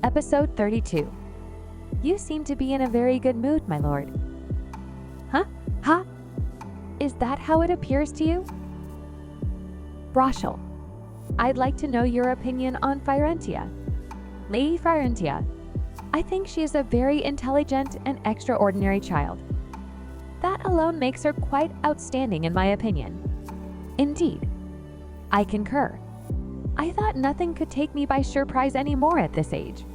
Episode 32. You seem to be in a very good mood, my lord. Huh? Huh? Is that how it appears to you? Broshel, I'd like to know your opinion on Florentia. Lady Florentia, I think she is a very intelligent and extraordinary child. That alone makes her quite outstanding in my opinion. Indeed, I concur. I thought nothing could take me by surprise anymore at this age.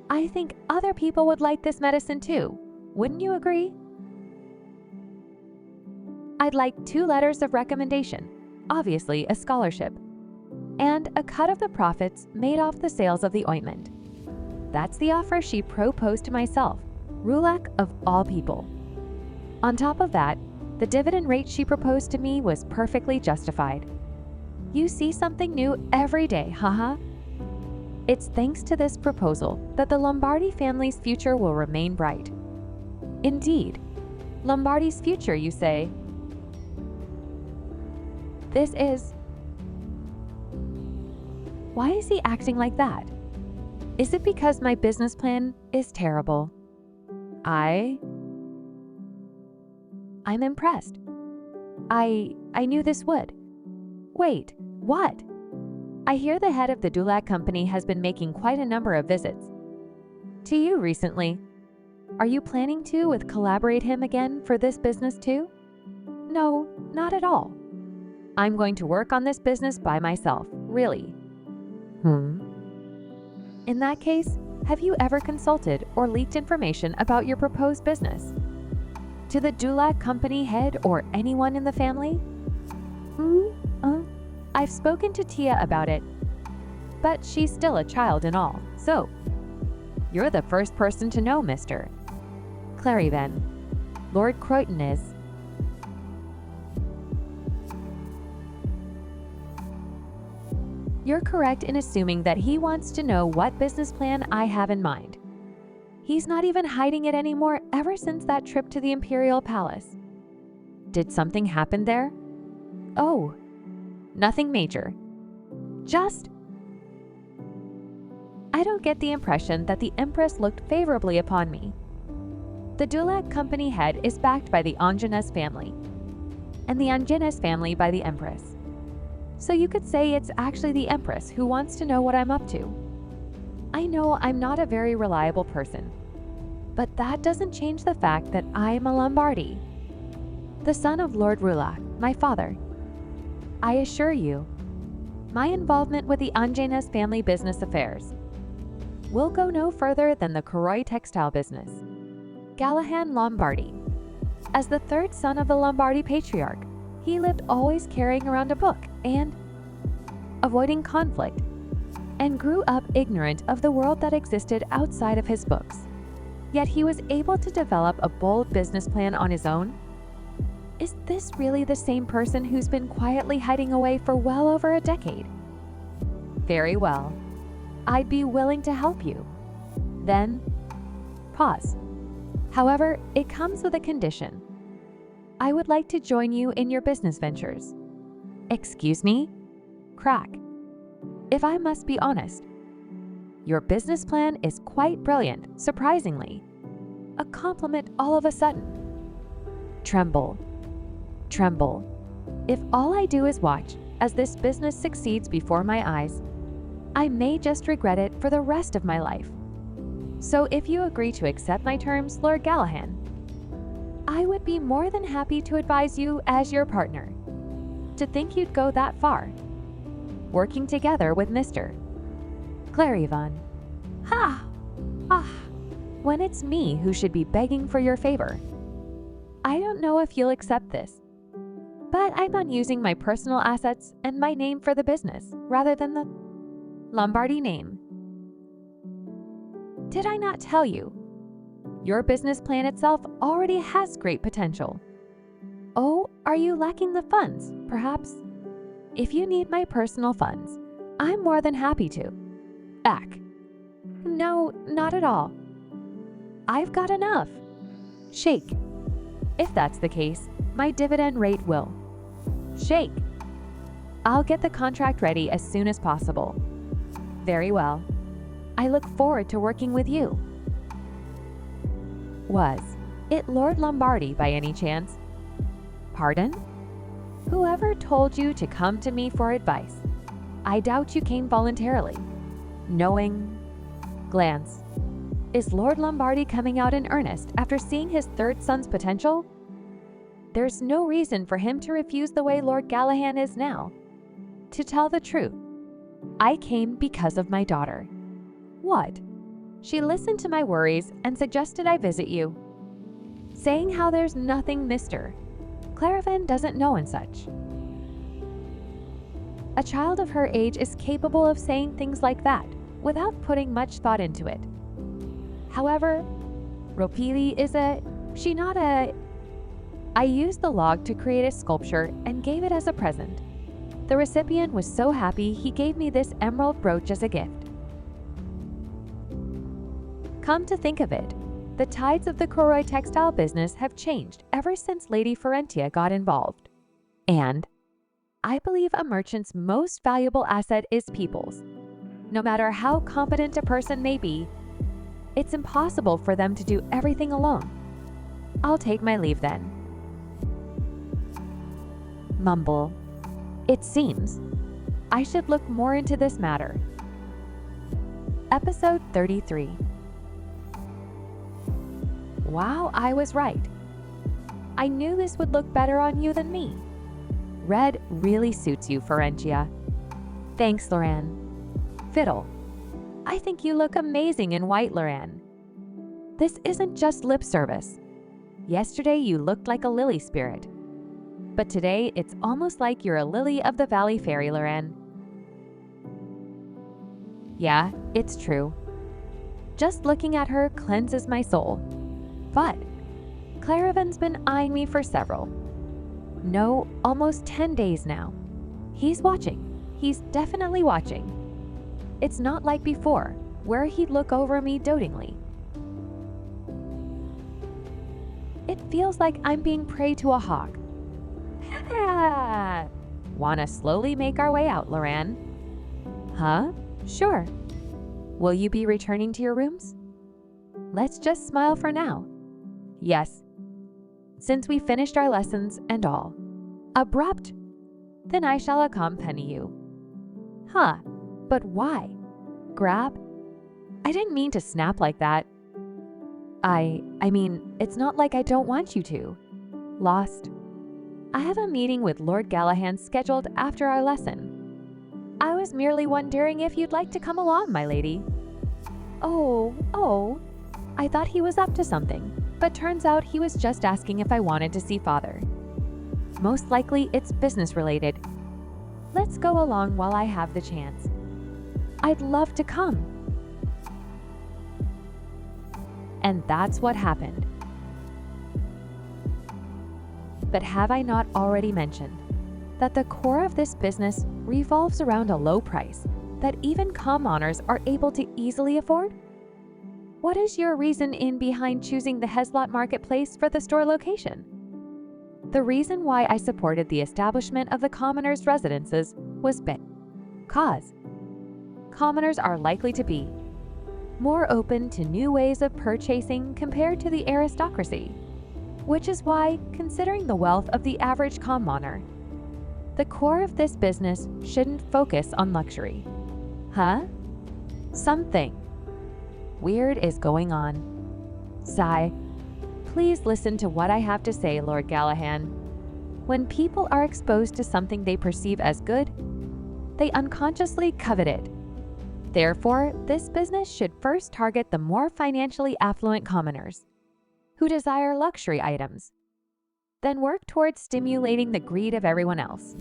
I think other people would like this medicine too. Wouldn't you agree? I'd like 2 letters of recommendation, obviously a scholarship, and a cut of the profits made off the sales of the ointment. That's the offer she proposed to myself, Rulak of all people. On top of that, the dividend rate she proposed to me was perfectly justified. You see something new every day, haha. It's thanks to this proposal that the Lombardi family's future will remain bright. Indeed, Lombardi's future, you say? This is... Why is he acting like that? Is it because my business plan is terrible? I'm impressed. I knew this would. Wait, what? I hear the head of the Dulac company has been making quite a number of visits. To you recently. Are you planning to collaborate him again for this business too? No, not at all. I'm going to work on this business by myself, really. In that case, have you ever consulted or leaked information about your proposed business? To the Dulac company head or anyone in the family? I've spoken to Tia about it, but she's still a child and all, so you're the first person to know, Mr. Clarivan. Lord Croydon is. You're correct in assuming that he wants to know what business plan I have in mind. He's not even hiding it anymore ever since that trip to the Imperial Palace. Did something happen there? Oh, nothing major. Just... I don't get the impression that the Empress looked favorably upon me. The Dulac company head is backed by the Anjanes family, and the Anjanes family by the Empress. So you could say it's actually the Empress who wants to know what I'm up to. I know I'm not a very reliable person, but that doesn't change the fact that I'm a Lombardi, the son of Lord Rulak, my father. I assure you, my involvement with the Anjanes family business affairs will go no further than the Koroi textile business. Galahad Lombardi. As the 3rd son of the Lombardi Patriarch, he lived always carrying around a book and avoiding conflict, and grew up ignorant of the world that existed outside of his books. Yet he was able to develop a bold business plan on his own. Is this really the same person who's been quietly hiding away for well over a decade? Very well. I'd be willing to help you. Then, pause. However, it comes with a condition. I would like to join you in your business ventures. Excuse me? Crack. If I must be honest, your business plan is quite brilliant, surprisingly. A compliment all of a sudden. Tremble. Tremble. If all I do is watch as this business succeeds before my eyes, I may just regret it for the rest of my life. So if you agree to accept my terms, Lord Galahad, I would be more than happy to advise you as your partner. To think you'd go that far. Working together with Mr. Clarivan. Ha! Ah! When it's me who should be begging for your favor. I don't know if you'll accept this, but I'm on using my personal assets and my name for the business, rather than the Lombardi name. Did I not tell you? Your business plan itself already has great potential. Oh, are you lacking the funds, perhaps? If you need my personal funds, I'm more than happy to. Back. No, not at all. I've got enough. Shake. If that's the case, my dividend rate will. Shake. I'll get the contract ready as soon as possible. Very well. I look forward to working with you. Was it Lord Lombardi by any chance? Pardon? Whoever told you to come to me for advice? I doubt you came voluntarily. Knowing glance. Is Lord Lombardi coming out in earnest after seeing his third son's potential? There's no reason for him to refuse the way Lord Galahad is now. To tell the truth, I came because of my daughter. What? She listened to my worries and suggested I visit you, saying how there's nothing Mr. Claravan doesn't know and such. A child of her age is capable of saying things like that without putting much thought into it. However, Ropili is I used the log to create a sculpture and gave it as a present. The recipient was so happy he gave me this emerald brooch as a gift. Come to think of it, the tides of the Koroi textile business have changed ever since Lady Florentia got involved. And I believe a merchant's most valuable asset is people's. No matter how competent a person may be, it's impossible for them to do everything alone. I'll take my leave then. Mumble. It seems I should look more into this matter. Episode 33. Wow, I was right. I knew this would look better on you than me. Red really suits you, Florentia. Thanks, Loran. Fiddle. I think you look amazing in white, Loran. This isn't just lip service. Yesterday you looked like a lily spirit. But today it's almost like you're a lily of the valley fairy, Loran. Yeah, it's true. Just looking at her cleanses my soul. But Claravan's been eyeing me for almost 10 days now. He's watching. He's definitely watching. It's not like before, where he'd look over me dotingly. It feels like I'm being prey to a hawk. Wanna slowly make our way out, Loran? Huh? Sure. Will you be returning to your rooms? Let's just smile for now. Yes. Since we finished our lessons and all. Abrupt. Then I shall accompany you. Huh. But why? Grab? I didn't mean to snap like that. I mean, it's not like I don't want you to. Lost. I have a meeting with Lord Galahad scheduled after our lesson. I was merely wondering if you'd like to come along, my lady. Oh, I thought he was up to something, but turns out he was just asking if I wanted to see father. Most likely it's business related. Let's go along while I have the chance. I'd love to come. And that's what happened. But have I not already mentioned that the core of this business revolves around a low price that even commoners are able to easily afford? What is your reason behind choosing the Heslot Marketplace for the store location? The reason why I supported the establishment of the commoners' residences was because commoners are likely to be more open to new ways of purchasing compared to the aristocracy, which is why, considering the wealth of the average commoner, the core of this business shouldn't focus on luxury. Huh? Something weird is going on. Sigh. Please listen to what I have to say, Lord Galahad. When people are exposed to something they perceive as good, they unconsciously covet it. Therefore, this business should first target the more financially affluent commoners who desire luxury items, then work towards stimulating the greed of everyone else.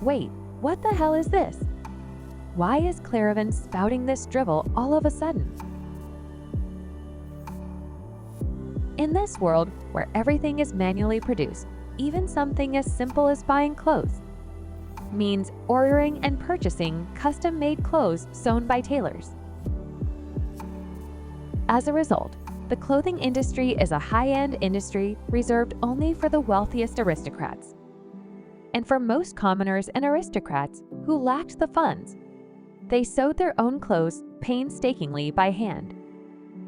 Wait, what the hell is this? Why is Claravan spouting this drivel all of a sudden? In this world where everything is manually produced, even something as simple as buying clothes means ordering and purchasing custom-made clothes sewn by tailors. As a result, the clothing industry is a high-end industry reserved only for the wealthiest aristocrats. And for most commoners and aristocrats who lacked the funds, They sewed their own clothes painstakingly by hand.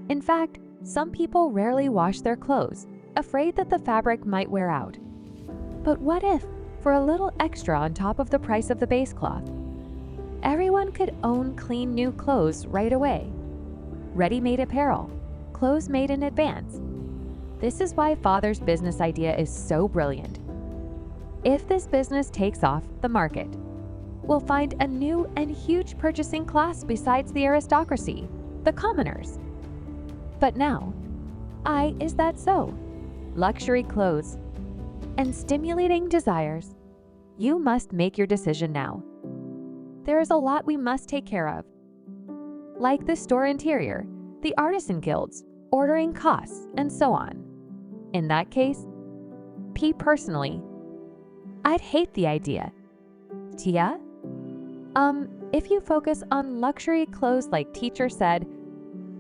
In fact, some people rarely wash their clothes, afraid that the fabric might wear out. But what if, for a little extra on top of the price of the base cloth, everyone could own clean new clothes right away? Ready-made apparel, clothes made in advance. This is why Father's business idea is so brilliant. If this business takes off the market, we'll find a new and huge purchasing class besides the aristocracy, the commoners. But now, is that so? Luxury clothes and stimulating desires. You must make your decision now. There is a lot we must take care of, like the store interior, the artisan guilds, ordering costs, and so on. In that case, personally, I'd hate the idea. Tia? If you focus on luxury clothes like teacher said,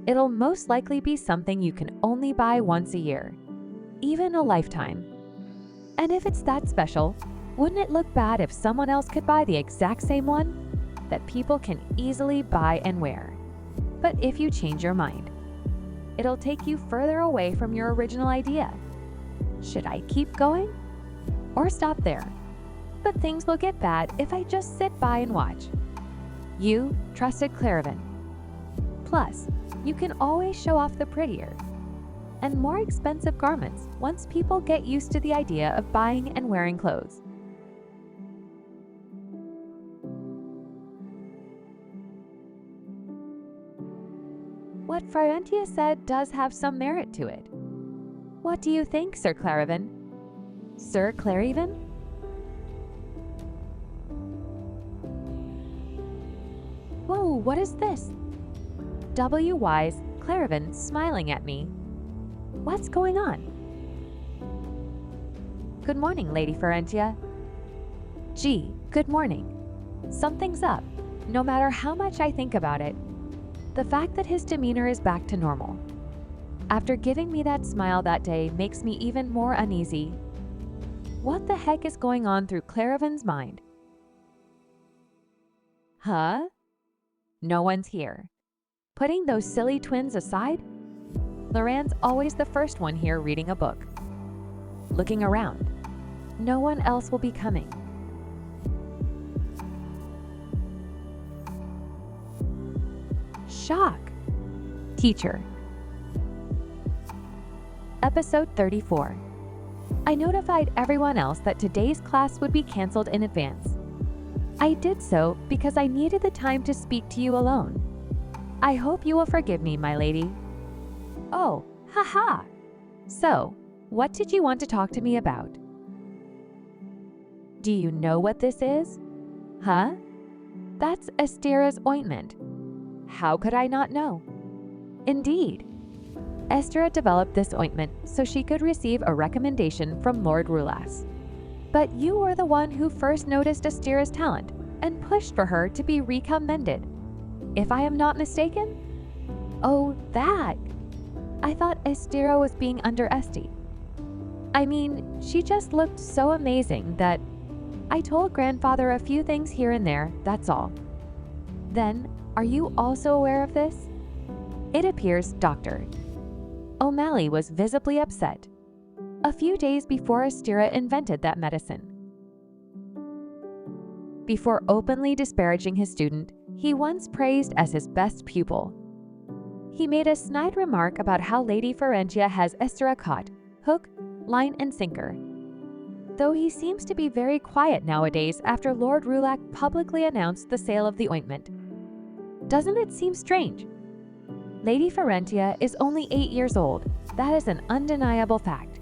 it'll most likely be something you can only buy once a year, even a lifetime. And if it's that special, wouldn't it look bad if someone else could buy the exact same one that people can easily buy and wear? But if you change your mind, it'll take you further away from your original idea. Should I keep going or stop there? But things will get bad if I just sit by and watch. You trusted Claravan. Plus, you can always show off the prettier and more expensive garments once people get used to the idea of buying and wearing clothes. What Florentia said does have some merit to it. What do you think, Sir Claravan? Sir Claravan? Whoa, what is this? W-wise, Claravan smiling at me. What's going on? Good morning, Lady Florentia. Gee, good morning. Something's up, no matter how much I think about it. The fact that his demeanor is back to normal after giving me that smile that day makes me even more uneasy. What the heck is going on through Claravan's mind? Huh? No one's here. Putting those silly twins aside, Loran's always the first one here reading a book. Looking around, no one else will be coming. Shock. Teacher. Episode 34. I notified everyone else that today's class would be canceled in advance. I did so because I needed the time to speak to you alone. I hope you will forgive me, my lady. Oh, haha. So, what did you want to talk to me about? Do you know what this is? Huh? That's Estira's ointment. How could I not know? Indeed. Estira developed this ointment so she could receive a recommendation from Lord Rulas. But you were the one who first noticed Estira's talent and pushed for her to be recommended, if I am not mistaken? Oh, that! I thought Estira was being underestimated. I mean, she just looked so amazing that I told grandfather a few things here and there, that's all. Then, are you also aware of this? It appears, Doctor. O'Malley was visibly upset a few days before Estira invented that medicine. Before openly disparaging his student, he once praised as his best pupil. He made a snide remark about how Lady Florentia has Estira caught, hook, line, and sinker. Though he seems to be very quiet nowadays after Lord Rulac publicly announced the sale of the ointment. Doesn't it seem strange? Lady Florentia is only 8 years old. That is an undeniable fact.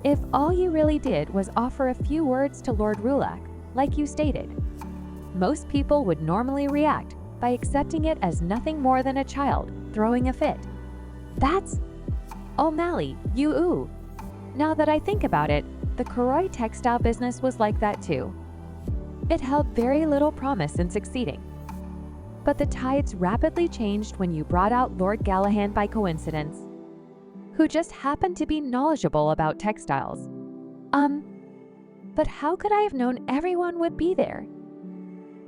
If all you really did was offer a few words to Lord Rulac, like you stated, most people would normally react by accepting it as nothing more than a child throwing a fit. That's O'Malley, you. Now that I think about it, the Koroi textile business was like that too. It held very little promise in succeeding. But the tides rapidly changed when you brought out Lord Gallahan by coincidence, who just happened to be knowledgeable about textiles. But how could I have known everyone would be there?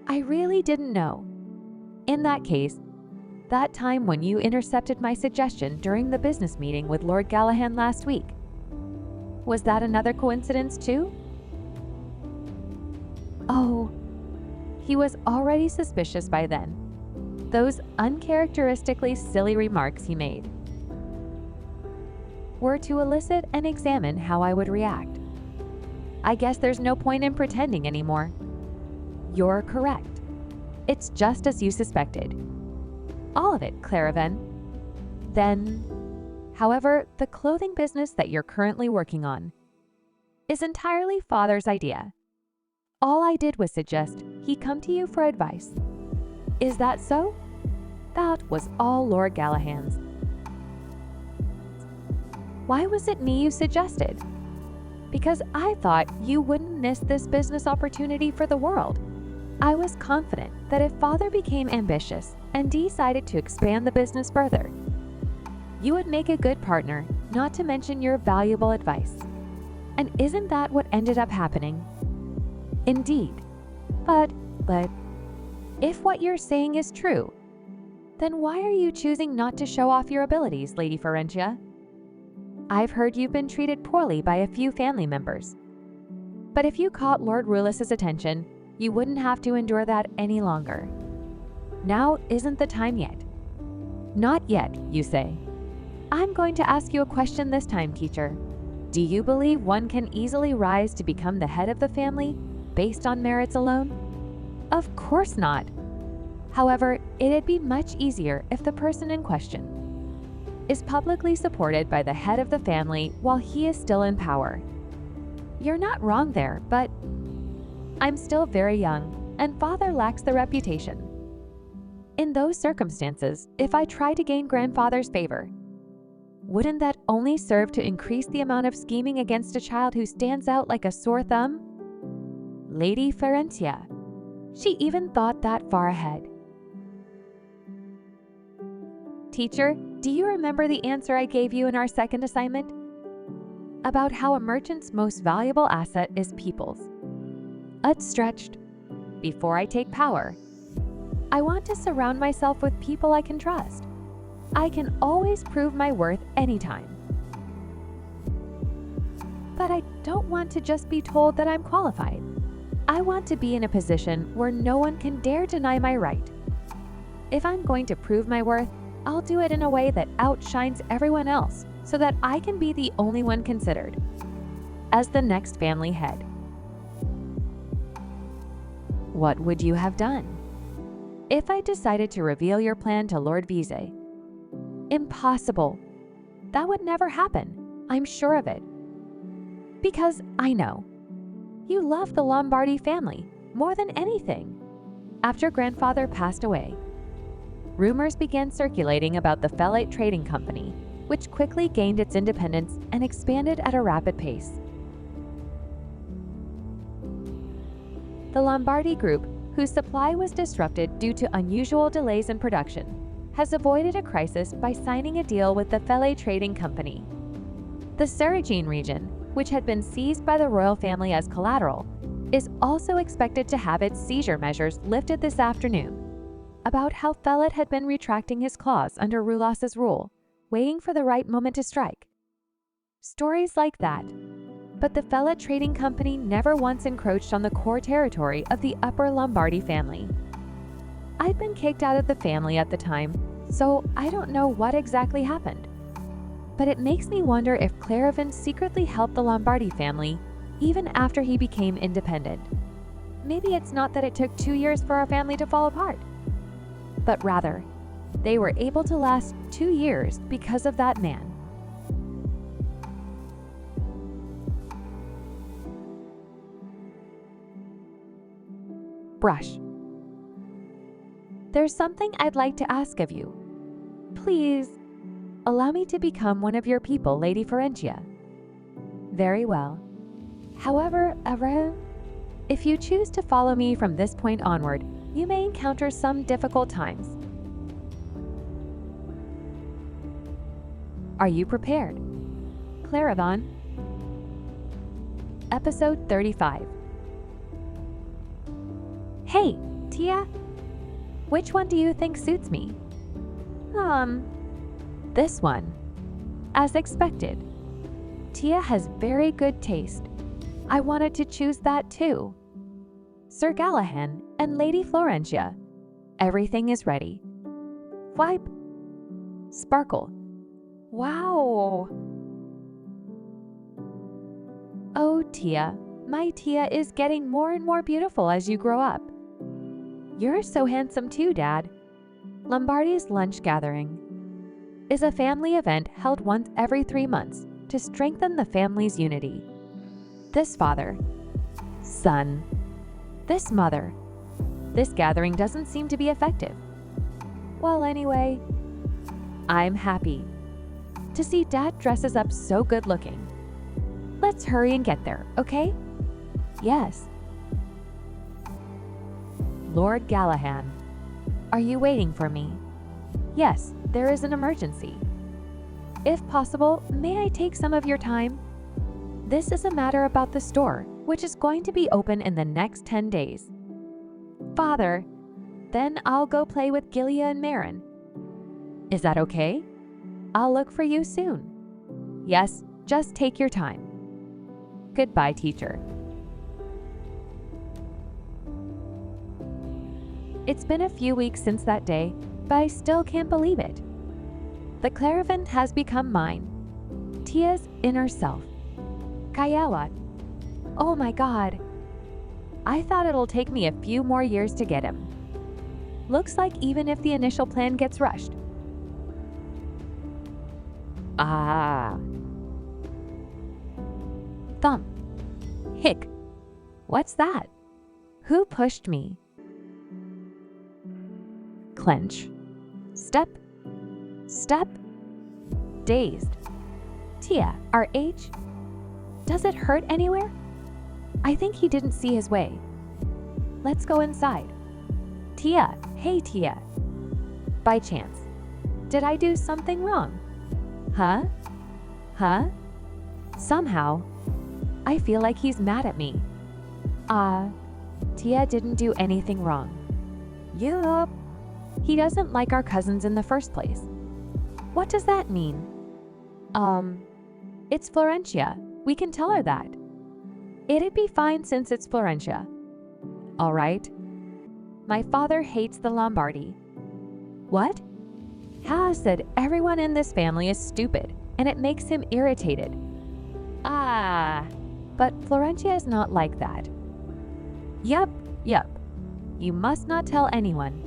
I really didn't know. In that case, that time when you intercepted my suggestion during the business meeting with Lord Gallahan last week, was that another coincidence too? Oh, he was already suspicious by then. Those uncharacteristically silly remarks he made were to elicit and examine how I would react. I guess there's no point in pretending anymore. You're correct. It's just as you suspected. All of it, Claraven. Then, however, the clothing business that you're currently working on is entirely Father's idea. All I did was suggest he come to you for advice. Is that so? That was all Lord Gallahan's. Why was it me you suggested? Because I thought you wouldn't miss this business opportunity for the world. I was confident that if Father became ambitious and decided to expand the business further, you would make a good partner, not to mention your valuable advice. And isn't that what ended up happening? Indeed. But, if what you're saying is true, then why are you choosing not to show off your abilities, Lady Florentia? I've heard you've been treated poorly by a few family members. But if you caught Lord Rulus's attention, you wouldn't have to endure that any longer. Now isn't the time yet. Not yet, you say. I'm going to ask you a question this time, teacher. Do you believe one can easily rise to become the head of the family based on merits alone? Of course not. However, it'd be much easier if the person in question is publicly supported by the head of the family while he is still in power. You're not wrong there, but I'm still very young, and Father lacks the reputation. In those circumstances, if I try to gain Grandfather's favor, wouldn't that only serve to increase the amount of scheming against a child who stands out like a sore thumb? Lady Florentia. She even thought that far ahead. Teacher, do you remember the answer I gave you in our second assignment? About how a merchant's most valuable asset is peoples. Stretched. Before I take power, I want to surround myself with people I can trust. I can always prove my worth anytime. But I don't want to just be told that I'm qualified. I want to be in a position where no one can dare deny my right. If I'm going to prove my worth, I'll do it in a way that outshines everyone else so that I can be the only one considered as the next family head. What would you have done if I decided to reveal your plan to Lord Vise? Impossible. That would never happen. I'm sure of it. Because I know. You love the Lombardi family more than anything. After Grandfather passed away, rumors began circulating about the Phelate Trading Company, which quickly gained its independence and expanded at a rapid pace. The Lombardi Group, whose supply was disrupted due to unusual delays in production, has avoided a crisis by signing a deal with the Phelate Trading Company. The Surigine region, which had been seized by the royal family as collateral, is also expected to have its seizure measures lifted this afternoon. About how Phelate had been retracting his clause under Rulas's rule, waiting for the right moment to strike. Stories like that. But the Phelate Trading Company never once encroached on the core territory of the Upper Lombardi family. I'd been kicked out of the family at the time, so I don't know what exactly happened. But it makes me wonder if Claraven secretly helped the Lombardi family even after he became independent. Maybe it's not that it took 2 years for our family to fall apart, but rather, they were able to last 2 years because of that man. Brush. There's something I'd like to ask of you. Please, allow me to become one of your people, Lady Florentia. Very well. However, if you choose to follow me from this point onward, you may encounter some difficult times. Are you prepared? Claraven. Episode 35. Hey, Tia. Which one do you think suits me? This one. As expected. Tia has very good taste. I wanted to choose that too. Sir Gallahan and Lady Florentia. Everything is ready. Wipe. Sparkle. Wow. Oh, Tia. My Tia is getting more and more beautiful as you grow up. You're so handsome too, Dad. Lombardi's lunch gathering is a family event held once every 3 months to strengthen the family's unity. This father, son, this mother. This gathering doesn't seem to be effective. Well, anyway, I'm happy to see Dad dresses up so good looking. Let's hurry and get there, okay? Yes. Lord Gallahan, are you waiting for me? Yes, there is an emergency. If possible, may I take some of your time? This is a matter about the store, which is going to be open in the next 10 days. Father, then I'll go play with Gilia and Marin. Is that okay? I'll look for you soon. Yes, just take your time. Goodbye, teacher. It's been a few weeks since that day, but I still can't believe it. The Clairvent has become mine. Tia's inner self. Kayawat. Oh my God. I thought it'll take me a few more years to get him. Looks like even if the initial plan gets rushed. Ah. Thump. Hick. What's that? Who pushed me? Clench. Step. Step. Dazed. Tia, our age? Does it hurt anywhere? I think he didn't see his way. Let's go inside. Tia, hey Tia. By chance, did I do something wrong? Huh? Somehow, I feel like he's mad at me. Tia didn't do anything wrong. Yup. He doesn't like our cousins in the first place. What does that mean? It's Florentia. We can tell her that. It'd be fine since it's Florentia. All right. My father hates the Lombardi. What? Ha said everyone in this family is stupid, and it makes him irritated. But Florentia is not like that. Yup. You must not tell anyone.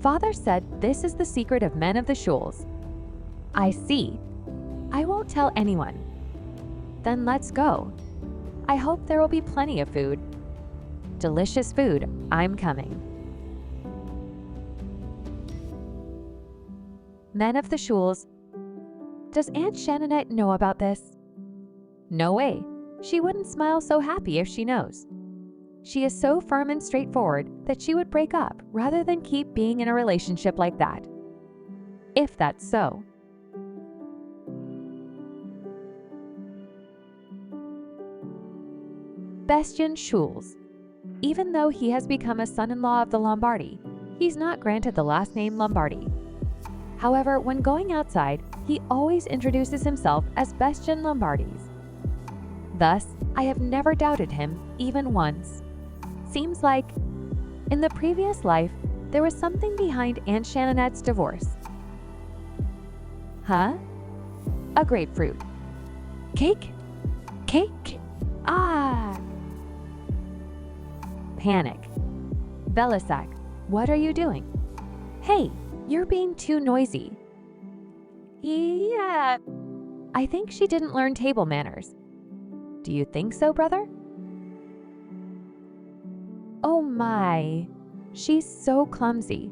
Father said this is the secret of men of the Shuls. I see. I won't tell anyone. Then let's go. I hope there will be plenty of food. Delicious food. I'm coming. Men of the Shuls. Does Aunt Shannonette know about this? No way. She wouldn't smile so happy if she knows. She is so firm and straightforward that she would break up rather than keep being in a relationship like that. If that's so. Bastian Schulz. Even though he has become a son-in-law of the Lombardi, he's not granted the last name Lombardi. However, when going outside, he always introduces himself as Bastian Lombardis. Thus, I have never doubted him, even once. Seems like, in the previous life, there was something behind Aunt Shannonette's divorce. Huh? A grapefruit. Cake? Panic. Velisac, what are you doing? Hey, you're being too noisy. Yeah. I think she didn't learn table manners. Do you think so, brother? Oh my, she's so clumsy.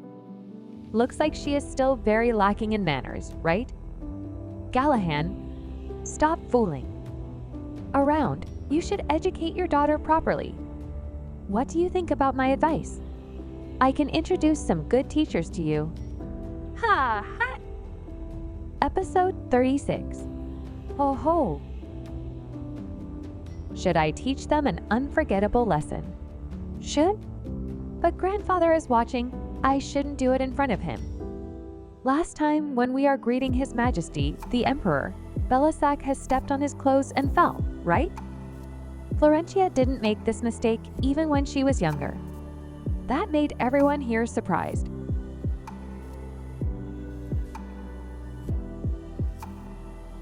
Looks like she is still very lacking in manners, right? Gallahan, stop fooling. Around, you should educate your daughter properly. What do you think about my advice? I can introduce some good teachers to you. Ha! Episode 36. Ho ho. Should I teach them an unforgettable lesson? Should? But grandfather is watching. I shouldn't do it in front of him. Last time, when we are greeting His Majesty, the Emperor, Belissac has stepped on his clothes and fell, right? Florentia didn't make this mistake even when she was younger. That made everyone here surprised.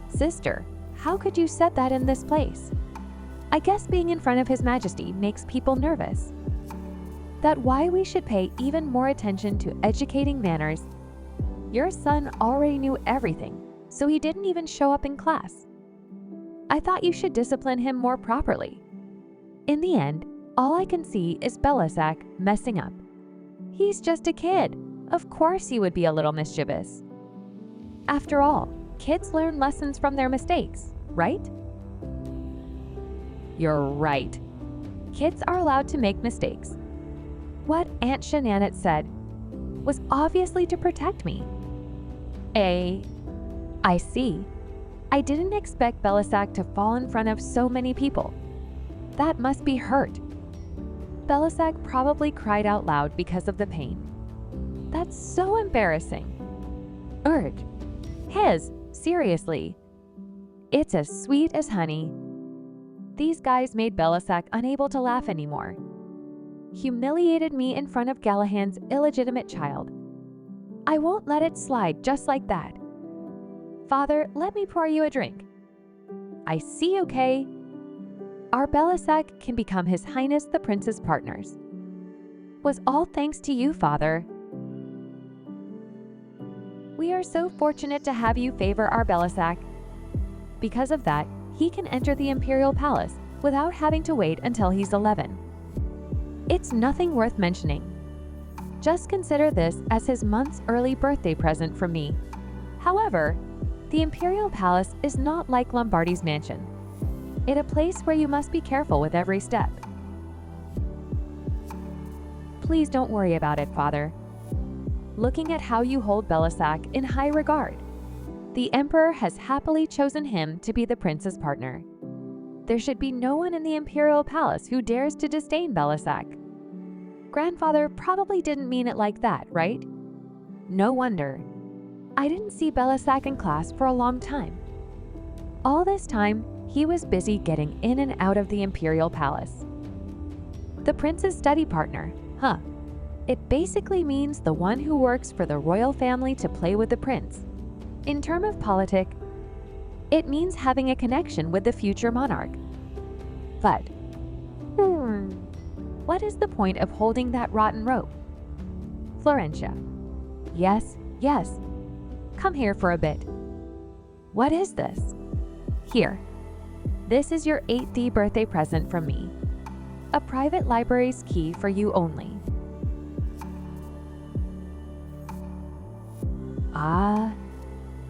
Sister, how could you set that in this place? I guess being in front of His Majesty makes people nervous. That's why we should pay even more attention to educating manners. Your son already knew everything, so he didn't even show up in class. I thought you should discipline him more properly. In the end, all I can see is Belissac messing up. He's just a kid. Of course he would be a little mischievous. After all, kids learn lessons from their mistakes, right? You're right. Kids are allowed to make mistakes. What Aunt Shenanette said was obviously to protect me. I see. I didn't expect Belissac to fall in front of so many people. That must be hurt. Belissac probably cried out loud because of the pain. That's so embarrassing. Urge. Seriously. It's as sweet as honey. These guys made Belissac unable to laugh anymore. Humiliated me in front of Galahad's illegitimate child. I won't let it slide just like that. Father, let me pour you a drink. I see, okay? Our Belissac can become His Highness the Prince's partners. Was all thanks to you, Father. We are so fortunate to have you favor our Belissac. Because of that, he can enter the Imperial Palace without having to wait until he's 11. It's nothing worth mentioning. Just consider this as his month's early birthday present from me. However, the Imperial Palace is not like Lombardi's mansion. It's a place where you must be careful with every step. Please don't worry about it, Father. Looking at how you hold Belissac in high regard, the Emperor has happily chosen him to be the prince's partner. There should be no one in the Imperial Palace who dares to disdain Belissac. Grandfather probably didn't mean it like that, right? No wonder. I didn't see Belissac in class for a long time. All this time, he was busy getting in and out of the Imperial Palace. The prince's study partner, huh? It basically means the one who works for the royal family to play with the prince. In terms of politics, it means having a connection with the future monarch. But, what is the point of holding that rotten rope? Florentia. Yes. Come here for a bit. What is this? Here. This is your 8th birthday present from me. A private library's key for you only.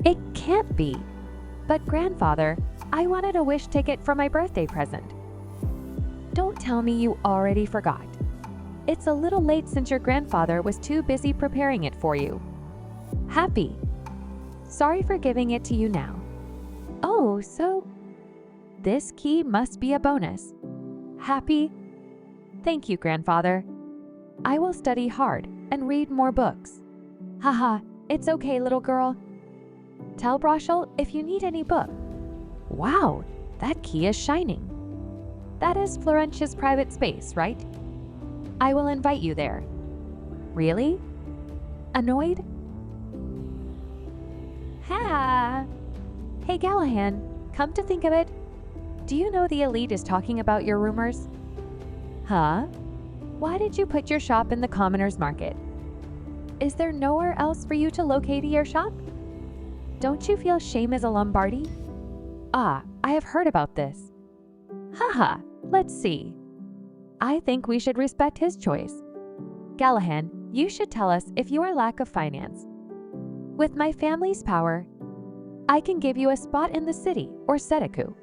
It can't be. But grandfather, I wanted a wish ticket for my birthday present. Don't tell me you already forgot. It's a little late since your grandfather was too busy preparing it for you. Happy. Sorry for giving it to you now. Oh, so this key must be a bonus. Happy. Thank you, grandfather. I will study hard and read more books. Haha, it's okay, little girl. Tell Broshel if you need any book. Wow, that key is shining. That is Florentia's private space, right? I will invite you there. Really? Annoyed? Ha! Hey Galahad, come to think of it, do you know the elite is talking about your rumors? Huh? Why did you put your shop in the commoner's market? Is there nowhere else for you to locate your shop? Don't you feel shame as a Lombardi? I have heard about this. Haha, let's see. I think we should respect his choice. Galahad, you should tell us if you are lack of finance. With my family's power, I can give you a spot in the city or Sedeku.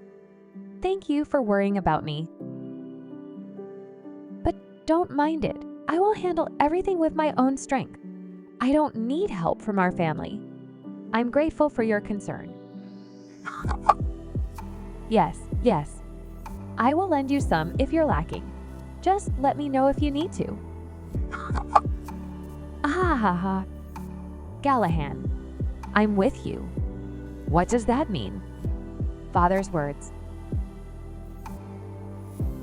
Thank you for worrying about me. But don't mind it. I will handle everything with my own strength. I don't need help from our family. I'm grateful for your concern. Yes. I will lend you some if you're lacking. Just let me know if you need to. Ah ha ha. Gallahan, I'm with you. What does that mean? Father's words.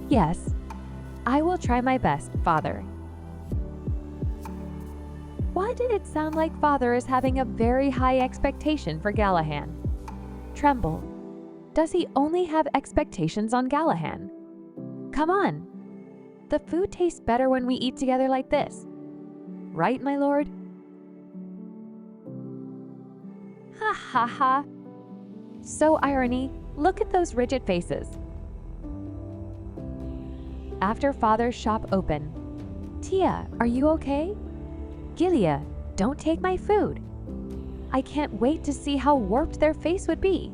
Yes, I will try my best, Father. Why did it sound like Father is having a very high expectation for Gallahan? Tremble. Does he only have expectations on Gallahan? Come on. The food tastes better when we eat together like this. Right, my lord? Ha ha ha. So irony, look at those rigid faces. After Father's shop open, Tia, are you okay? Gilia, don't take my food. I can't wait to see how warped their face would be.